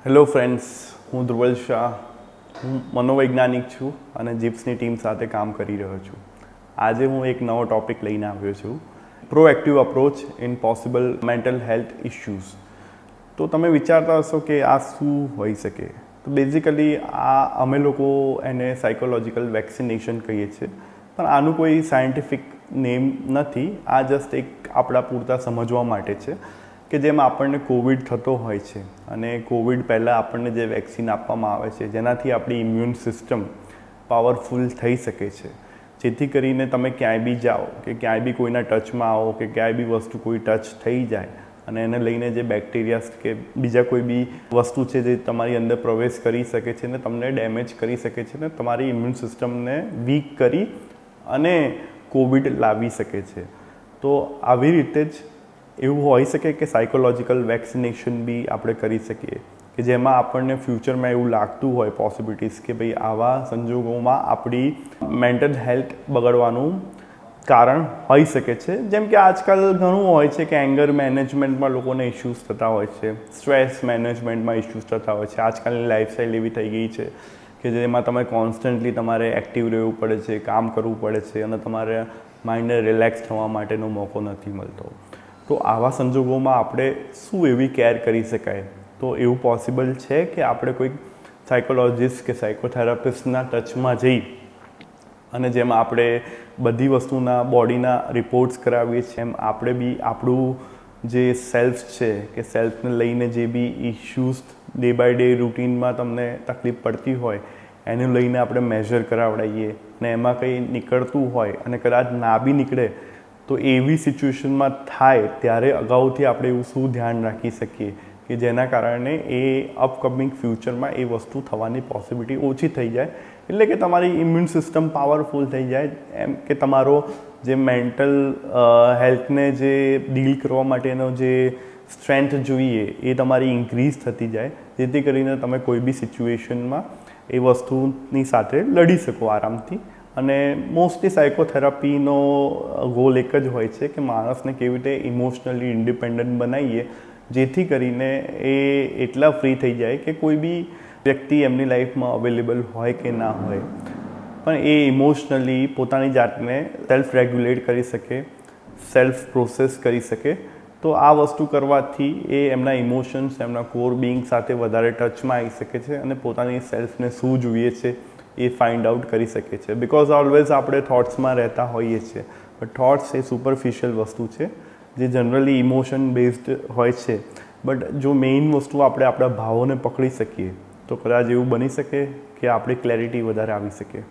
Hello friends, હું ધ્રુવલ શાહ. હું મનોવૈજ્ઞાનિક છું અને જીપ્સની ટીમ સાથે કામ કરી રહ્યો છું. આજે હું એક નવો ટૉપિક લઈને આવ્યો છું, proactive approach in possible mental health issues. તો તમે વિચારતા હશો કે આ શું હોઈ શકે. તો બેઝિકલી અમે લોકો એને સાયકોલોજીકલ વેક્સિનેશન કહીએ છીએ, પણ આનું કોઈ સાયન્ટિફિક નેમ નથી. આ જસ્ટ એક આપણા પૂરતા સમજવા માટે છે કે જેમાં આપણને કોવિડ થતો હોય છે અને કોવિડ પહેલાં આપણને જે વેક્સિન આપવામાં આવે છે જેનાથી આપણી ઇમ્યુન સિસ્ટમ પાવરફુલ થઈ શકે છે, જેથી કરીને તમે ક્યાંય બી જાઓ કે ક્યાંય બી કોઈના ટચમાં આવો કે ક્યાંય બી વસ્તુ કોઈ ટચ થઈ જાય અને એને લઈને જે બેક્ટેરિયાસ કે બીજા કોઈ બી વસ્તુ છે જે તમારી અંદર પ્રવેશ કરી શકે છે ને તમને ડેમેજ કરી શકે છે ને તમારી ઇમ્યુન સિસ્ટમને વીક કરી અને કોવિડ લાવી શકે છે. તો આવી રીતે જ એવું હોઈ શકે કે સાયકોલોજીકલ વેક્સિનેશન બી આપણે કરી શકીએ કે જેમાં આપણને ફ્યુચરમાં એવું લાગતું હોય પોસિબિલિટીઝ કે ભાઈ આવા સંજોગોમાં આપણી મેન્ટલ હેલ્થ બગડવાનું કારણ હોઈ શકે છે. જેમ કે આજકાલ ઘણું હોય છે કે એંગર મેનેજમેન્ટમાં લોકોને ઇશ્યુઝ થતા હોય છે, સ્ટ્રેસ મેનેજમેન્ટમાં ઇશ્યુઝ થતા હોય છે. આજકાલની લાઈફસ્ટાઈલ એવી થઈ ગઈ છે કે જેમાં તમે કોન્સ્ટન્ટલી તમારે એક્ટિવ રહેવું પડે છે, કામ કરવું પડે છે અને તમારે માઇન્ડને રિલેક્સ થવા માટેનો મોકો નથી મળતો. તો આવા સંજોગોમાં આપણે શું એવી કેર કરી શકાય? તો એવું પોસિબલ છે કે આપણે કોઈક સાયકોલોજિસ્ટ કે સાયકોથેરાપિસ્ટના ટચમાં જઈ અને જેમ આપણે બધી વસ્તુના બોડીના રિપોર્ટ્સ કરાવીએ છીએ એમ આપણે બી આપણું જે સેલ્ફ છે કે સેલ્ફને લઈને જે બી ઇશ્યુઝ ડે બાય ડે રૂટીનમાં તમને તકલીફ પડતી હોય એને લઈને આપણે મેજર કરાવડાવીએ અને એમાં કંઈ નીકળતું હોય અને કદાચ ના બી નીકળે તો એવી સિચ્યુએશનમાં થાય ત્યારે અગાઉથી આપણે એવું શું ધ્યાન રાખી શકીએ કે જેના કારણે એ અપકમિંગ ફ્યુચરમાં એ વસ્તુ થવાની પોસિબિલિટી ઓછી થઈ જાય. એટલે કે તમારી ઇમ્યુન સિસ્ટમ પાવરફુલ થઈ જાય, એમ કે તમારો જે મેન્ટલ હેલ્થને જે ડીલ કરવા માટેનો જે સ્ટ્રેન્થ જોઈએ એ તમારી ઇન્ક્રીઝ થતી જાય, જેથી કરીને તમે કોઈ બી સિચ્યુએશનમાં એ વસ્તુની સાથે લડી શકો આરામથી. અને મોસ્ટલી સાયકોથેરાપીનો ગોલ એક જ હોય છે કે માણસને કેવી રીતે ઇમોશનલી ઇન્ડિપેન્ડન્ટ બનાવીએ જેથી કરીને એ એટલા ફ્રી થઈ જાય કે કોઈ બી વ્યક્તિ એમની લાઈફમાં અવેલેબલ હોય કે ના હોય પણ એ ઇમોશનલી પોતાની જાતને સેલ્ફ રેગ્યુલેટ કરી શકે, સેલ્ફ પ્રોસેસ કરી શકે. તો આ વસ્તુ કરવાથી એ એમના ઇમોશન્સ, એમના કોર બિંગ સાથે વધારે ટચમાં આવી શકે છે અને પોતાની સેલ્ફને શું જોઈએ છે એ ફાઇન્ડ આઉટ કરી શકે છે. બિકોઝ ઓલવેઝ આપણે થોટ્સમાં રહેતા હોઈએ છીએ, બટ થોટ્સ એ સુપરફિશિયલ વસ્તુ છે જે જનરલી ઇમોશન બેઝડ હોય છે. બટ જો મેઇન વસ્તુ આપણે આપણા ભાવોને પકડી શકીએ તો કદાચ એવું બની શકે કે આપણી ક્લેરિટી વધારે આવી શકે.